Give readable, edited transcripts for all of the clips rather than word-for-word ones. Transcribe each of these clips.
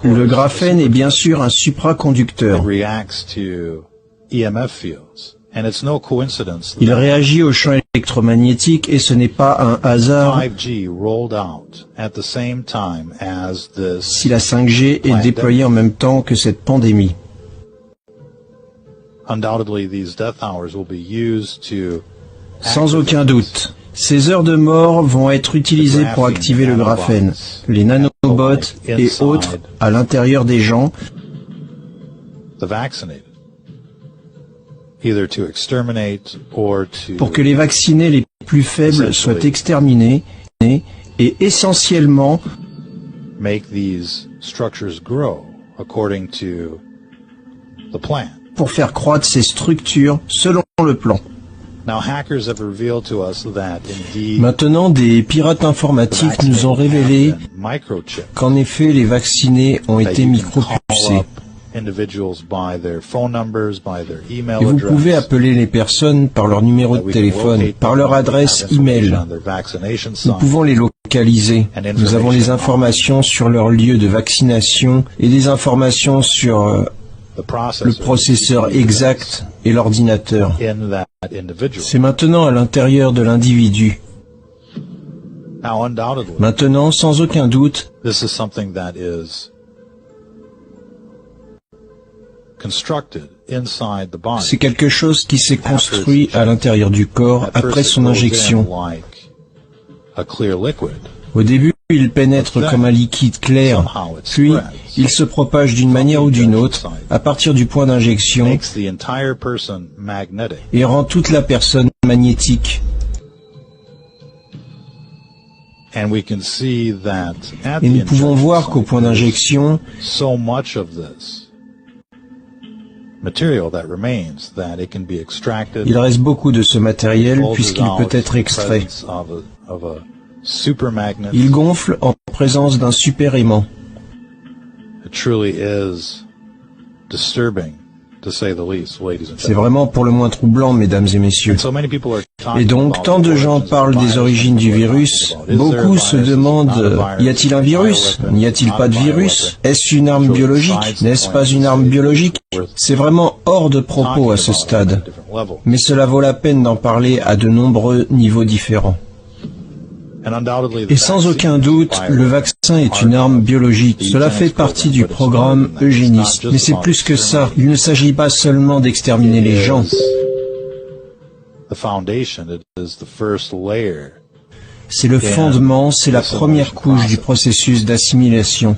Le graphène est bien sûr un supraconducteur. Il réagit aux champs électromagnétiques et ce n'est pas un hasard si la 5G est déployée en même temps que cette pandémie. Sans aucun doute, ces heures de mort vont être utilisées pour activer le graphène, les nanobots et autres à l'intérieur des gens pour que les vaccinés les plus faibles soient exterminés et essentiellement pour faire croître ces structures selon le plan. Maintenant, des pirates informatiques nous ont révélé qu'en effet, les vaccinés ont été micropulsés. Et vous pouvez appeler les personnes par leur numéro de téléphone, par leur adresse e-mail. Nous pouvons les localiser. Nous avons les informations sur leur lieu de vaccination et des informations sur le processeur exact et l'ordinateur. C'est maintenant à l'intérieur de l'individu. Maintenant, sans aucun doute, c'est quelque chose qui s'est construit à l'intérieur du corps après son injection. Au début, il pénètre comme un liquide clair, puis il se propage d'une manière ou d'une autre à partir du point d'injection et rend toute la personne magnétique. Et nous pouvons voir qu'au point d'injection, il reste beaucoup de ce matériel puisqu'il peut être extrait. Il gonfle en présence d'un super aimant. C'est vraiment pour le moins troublant, mesdames et messieurs. Et donc, tant de gens parlent des origines du virus, beaucoup se demandent, y a-t-il un virus? N'y a-t-il pas de virus? Est-ce une arme biologique? N'est-ce pas une arme biologique? C'est vraiment hors de propos à ce stade. Mais cela vaut la peine d'en parler à de nombreux niveaux différents. Et sans aucun doute, le vaccin est une arme biologique. Cela fait partie du programme eugéniste. Mais c'est plus que ça. Il ne s'agit pas seulement d'exterminer les gens. C'est le fondement, c'est la première couche du processus d'assimilation.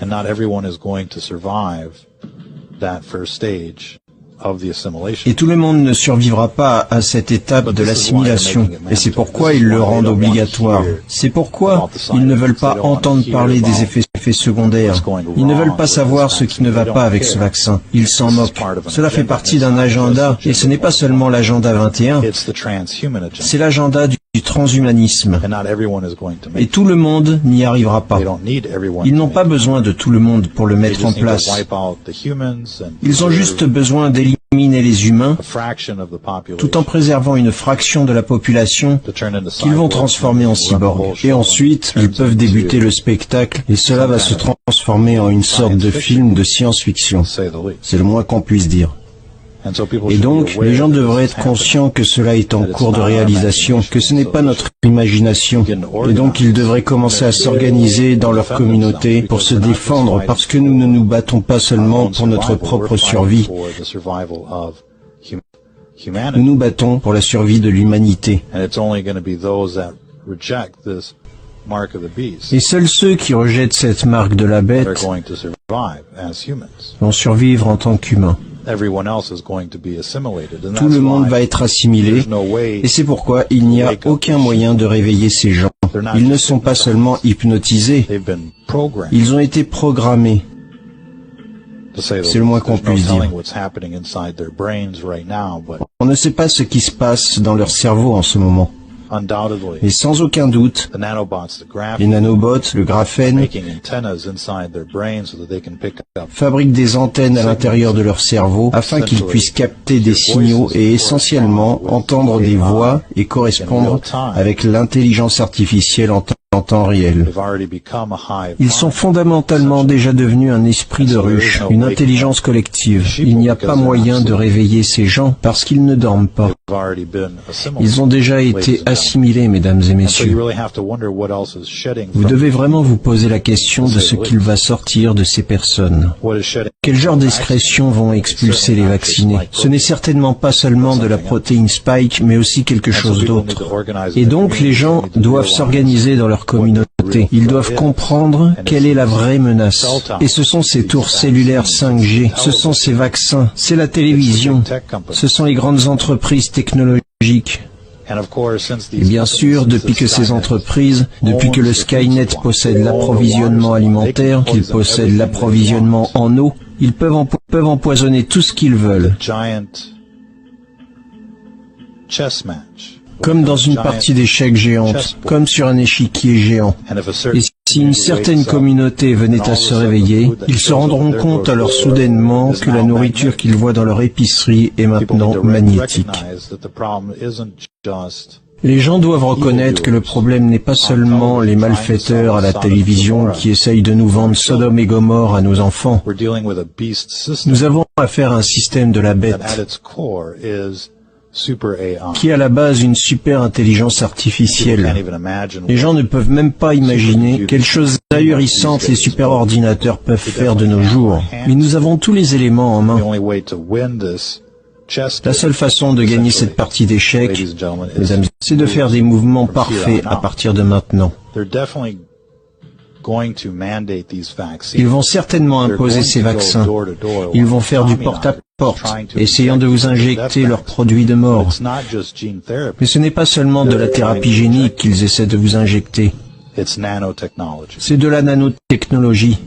Et tout le monde ne survivra pas à cette étape de l'assimilation. Et c'est pourquoi ils le rendent obligatoire. C'est pourquoi ils ne veulent pas entendre parler des effets secondaires. Ils ne veulent pas savoir ce qui ne va pas avec ce vaccin. Ils s'en moquent. Cela fait partie d'un agenda, et ce n'est pas seulement l'agenda 21, c'est l'agenda du transhumanisme. Et tout le monde n'y arrivera pas. Ils n'ont pas besoin de tout le monde pour le mettre en place. Ils ont juste besoin d'éliminer les humains, tout en préservant une fraction de la population qu'ils vont transformer en cyborgs. Et ensuite, ils peuvent débuter le spectacle, et cela va se transformer en une sorte de film de science-fiction. C'est le moins qu'on puisse dire. Et donc, les gens devraient être conscients que cela est en cours de réalisation, que ce n'est pas notre imagination. Et donc, ils devraient commencer à s'organiser dans leur communauté pour se défendre, parce que nous ne nous battons pas seulement pour notre propre survie. Nous nous battons pour la survie de l'humanité. Et seuls ceux qui rejettent cette marque de la bête vont survivre en tant qu'humains. Tout le monde va être assimilé, et c'est pourquoi il n'y a aucun moyen de réveiller ces gens. Ils ne sont pas seulement hypnotisés, ils ont été programmés. C'est le moins qu'on puisse dire. On ne sait pas ce qui se passe dans leur cerveau en ce moment. Et sans aucun doute, les nanobots, le graphène, fabriquent des antennes à l'intérieur de leur cerveau afin qu'ils puissent capter des signaux et essentiellement entendre des voix et correspondre avec l'intelligence artificielle en temps en temps réel. Ils sont fondamentalement déjà devenus un esprit de ruche, une intelligence collective. Il n'y a pas moyen de réveiller ces gens parce qu'ils ne dorment pas. Ils ont déjà été assimilés, mesdames et messieurs. Vous devez vraiment vous poser la question de ce qu'il va sortir de ces personnes. Quel genre d'excrétions vont expulser les vaccinés? Ce n'est certainement pas seulement de la protéine Spike, mais aussi quelque chose d'autre. Et donc les gens doivent s'organiser dans leur communauté. Ils doivent comprendre quelle est la vraie menace. Et ce sont ces tours cellulaires 5G, ce sont ces vaccins, c'est la télévision, ce sont les grandes entreprises technologiques. Et bien sûr, depuis que ces entreprises, depuis que le Skynet possède l'approvisionnement alimentaire, qu'ils possèdent l'approvisionnement en eau, ils peuvent empoisonner tout ce qu'ils veulent. Comme dans une partie d'échecs géante, comme sur un échiquier géant. Et si une certaine communauté venait à se réveiller, ils se rendront compte alors soudainement que la nourriture qu'ils voient dans leur épicerie est maintenant magnétique. Les gens doivent reconnaître que le problème n'est pas seulement les malfaiteurs à la télévision qui essayent de nous vendre Sodome et Gomorrhe à nos enfants. Nous avons affaire à un système de la bête, qui est à la base une super intelligence artificielle. Les gens ne peuvent même pas imaginer quelles choses ahurissantes les superordinateurs peuvent faire de nos jours. Mais nous avons tous les éléments en main. La seule façon de gagner cette partie d'échecs, mesdames, c'est de faire des mouvements parfaits à partir de maintenant. Ils vont certainement imposer ces vaccins. Ils vont faire du porte-à-porte, essayant de vous injecter leurs produits de mort. Mais ce n'est pas seulement de la thérapie génique qu'ils essaient de vous injecter. C'est de la nanotechnologie.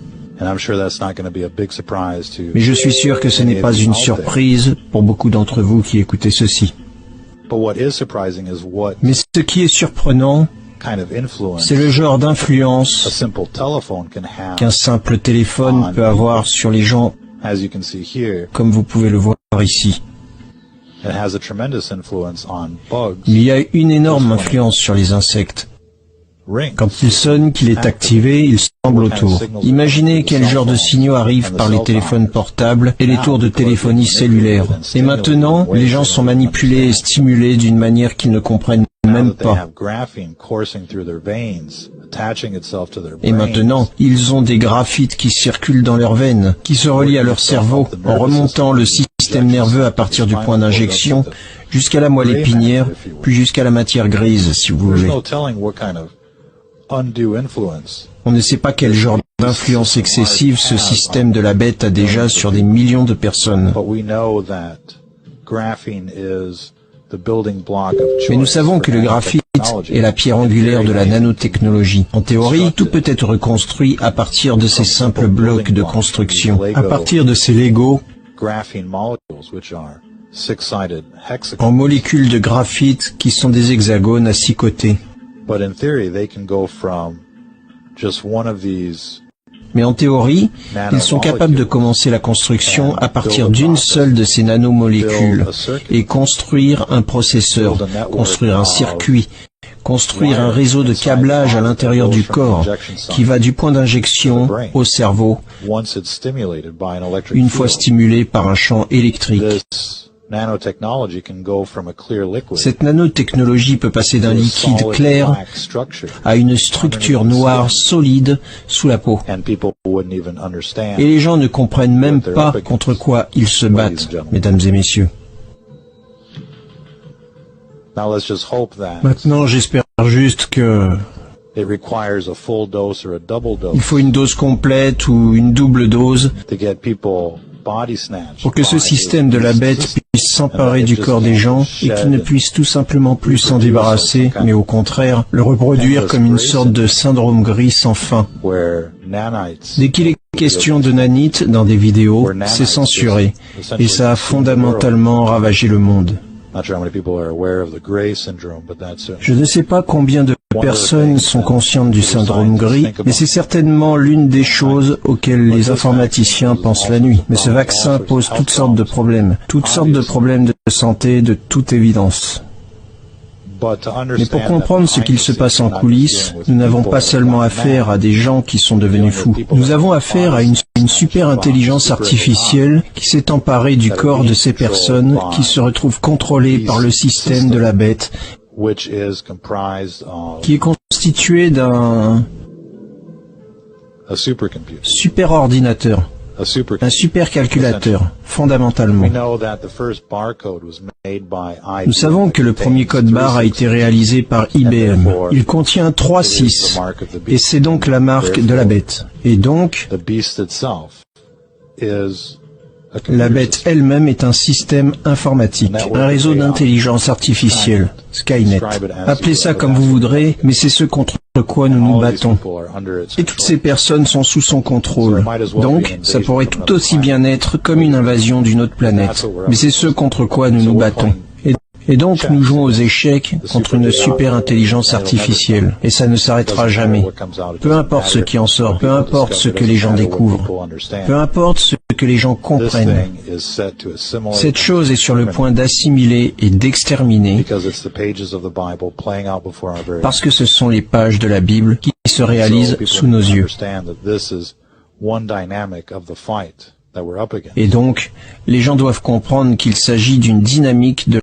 Mais je suis sûr que ce n'est pas une surprise pour beaucoup d'entre vous qui écoutez ceci. Mais ce qui est surprenant, c'est le genre d'influence qu'un simple téléphone peut avoir sur les gens, comme vous pouvez le voir ici. Il y a une énorme influence sur les insectes. Quand il sonne, qu'il est activé, il semble autour. Imaginez quel genre de signaux arrivent par les téléphones portables et les tours de téléphonie cellulaire. Et maintenant, les gens sont manipulés et stimulés d'une manière qu'ils ne comprennent même pas. Et maintenant, ils ont des graphites qui circulent dans leurs veines, qui se relient à leur cerveau, en remontant le système nerveux à partir du point d'injection, jusqu'à la moelle épinière, puis jusqu'à la matière grise, si vous voulez. On ne sait pas quel genre d'influence excessive ce système de la bête a déjà sur des millions de personnes. Mais nous savons que le graphite est la pierre angulaire de la nanotechnologie. En théorie, tout peut être reconstruit à partir de ces simples blocs de construction, à partir de ces Legos, en molécules de graphite qui sont des hexagones à 6 côtés. Mais en théorie, ils sont capables de commencer la construction à partir d'une seule de ces nanomolécules et construire un processeur, construire un circuit, construire un réseau de câblage à l'intérieur du corps qui va du point d'injection au cerveau une fois stimulé par un champ électrique. Cette nanotechnologie peut passer d'un liquide clair à une structure noire solide sous la peau. Et les gens ne comprennent même pas contre quoi ils se battent, mesdames et messieurs. Maintenant, j'espère juste que il faut une dose complète ou une double dose pour que ce système de la bête puisse s'emparer du corps des gens et qu'ils ne puissent tout simplement plus s'en débarrasser, mais au contraire, le reproduire comme une sorte de syndrome gris sans fin. Dès qu'il est question de nanites dans des vidéos, c'est censuré, et ça a fondamentalement ravagé le monde. Je ne sais pas combien de personnes sont conscientes du syndrome gris, mais c'est certainement l'une des choses auxquelles les informaticiens pensent la nuit. Mais ce vaccin pose toutes sortes de problèmes de santé de toute évidence. Mais pour comprendre ce qu'il se passe en coulisses, nous n'avons pas seulement affaire à des gens qui sont devenus fous. Nous avons affaire à une super intelligence artificielle qui s'est emparée du corps de ces personnes qui se retrouvent contrôlées par le système de la bête, qui est constitué d'un superordinateur, un supercalculateur, fondamentalement. Nous savons que le premier code barre a été réalisé par IBM. Il contient 3 6, et c'est donc la marque de la bête. Et donc, la bête elle-même est un système informatique, un réseau d'intelligence artificielle, Skynet. Appelez ça comme vous voudrez, mais c'est ce contre quoi nous nous battons. Et toutes ces personnes sont sous son contrôle. Donc, ça pourrait tout aussi bien être comme une invasion d'une autre planète. Mais c'est ce contre quoi nous nous battons. Et donc, nous jouons aux échecs contre une super intelligence artificielle. Et ça ne s'arrêtera jamais. Peu importe ce qui en sort, peu importe ce que les gens découvrent, peu importe ce que les gens comprennent. Cette chose est sur le point d'assimiler et d'exterminer parce que ce sont les pages de la Bible qui se réalisent sous nos yeux. Et donc, les gens doivent comprendre qu'il s'agit d'une dynamique de